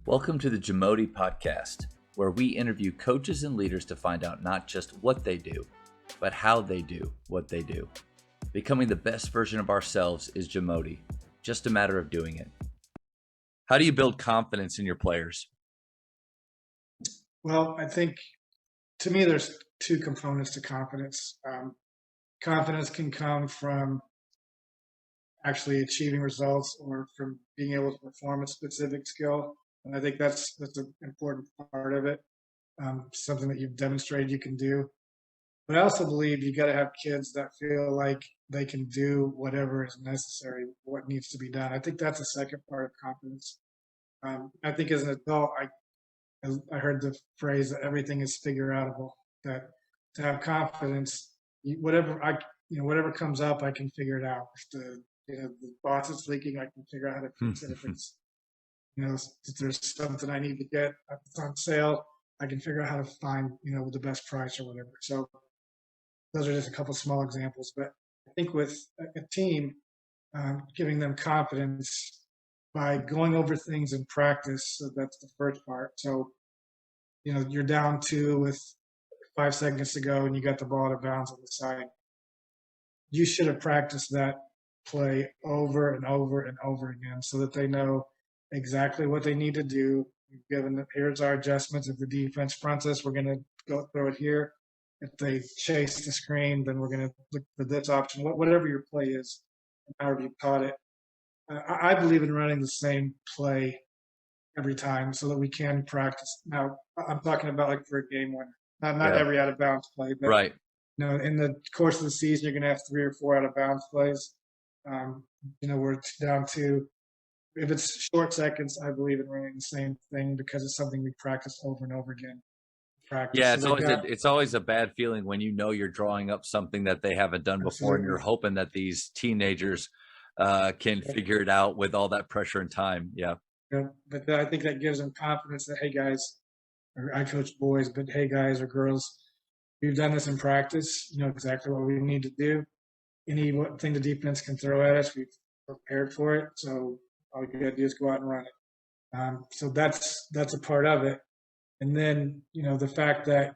Welcome to the JAMODI podcast, where we interview coaches and leaders to find out not just what they do, but how they do what they do. Becoming the best version of ourselves is JAMODI, just a matter of doing it. How do you build confidence in your players? Well, I think to me, there's two components to confidence. Confidence can come from actually achieving results or from being able to perform a specific skill. And I think that's an important part of it, something that you've demonstrated you can do. But I also believe you got to have kids that feel like they can do whatever is necessary, what needs to be done. I think that's the second part of confidence. I think as an adult, I heard the phrase that everything is figure outable. That to have confidence, whatever comes up, I can figure it out. If the faucet's leaking, I can figure out how to fix it. If it's if there's something I need to get that's on sale, I can figure out how to find the best price or whatever. So those are just a couple small examples. But I think with a team, giving them confidence by going over things in practice. So that's the first part. So you're down 2 with 5 seconds to go, and you got the ball out of bounds on the side. You should have practiced that play over and over and over again, so that they know exactly what they need to do. Given that here's our adjustments. If the defense fronts us, we're going to go throw it here. If they chase the screen, then we're going to look for this option. Whatever your play is, however you caught it. I believe in running the same play every time so that we can practice. Now, I'm talking about like for a game winner, not every out of bounds play, but Right. In the course of the season, you're going to have 3 or 4 out of bounds plays. We're down to. If it's short seconds, I believe in running the same thing because it's something we practice over and over again. Yeah, it's always a bad feeling when you're drawing up something that they haven't done before, and you're hoping that these teenagers can figure it out with all that pressure and time. Yeah. But I think that gives them confidence that, hey guys, or I coach boys, but hey guys or girls, we've done this in practice. You know exactly what we need to do. Anything the defense can throw at us, we've prepared for it. So all you gotta do is go out and run it. So that's a part of it. And then, the fact that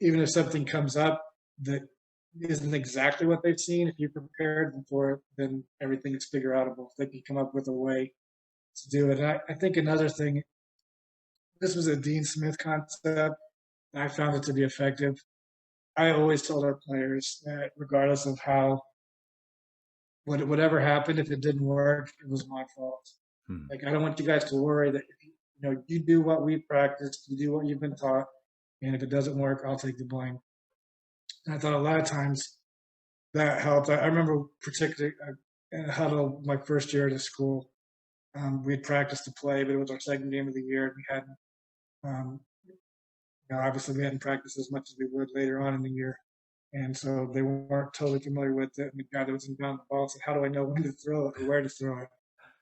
even if something comes up that isn't exactly what they've seen, if you prepared for it, then everything is figure outable. If they can come up with a way to do it. And I think another thing, this was a Dean Smith concept, and I found it to be effective. I always told our players that regardless of whatever happened, if it didn't work, it was my fault. Like, I don't want you guys to worry that if you do what we practiced, you do what you've been taught, and if it doesn't work, I'll take the blame. And I thought a lot of times that helped. I remember particularly in a huddle my first year at school, we had practiced to play, but it was our second game of the year. And we hadn't, obviously we hadn't practiced as much as we would later on in the year. And so they weren't totally familiar with it. And the guy that was inbound the ball said, how do I know when to throw it or where to throw it?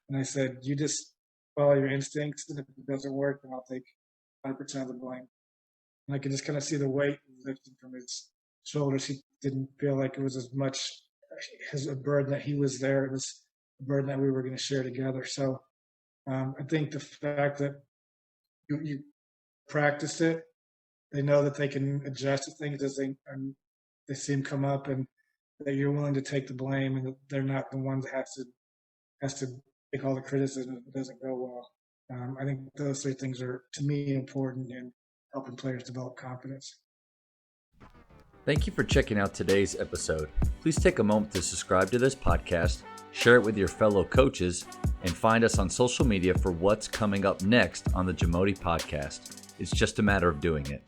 And I said, you just follow your instincts. And if it doesn't work, then I'll take 100% of the blame. And I could just kind of see the weight lifting from his shoulders. He didn't feel like it was as much as a burden that he was there. It was a burden that we were going to share together. So I think the fact that you practice it, they know that they can adjust to things as they see them come up, and that you're willing to take the blame, and that they're not the ones that has to take all the criticism if it doesn't go well. I think those 3 things are, to me, important in helping players develop confidence. Thank you for checking out today's episode. Please take a moment to subscribe to this podcast, share it with your fellow coaches, and find us on social media for what's coming up next on the JAMODI podcast. It's just a matter of doing it.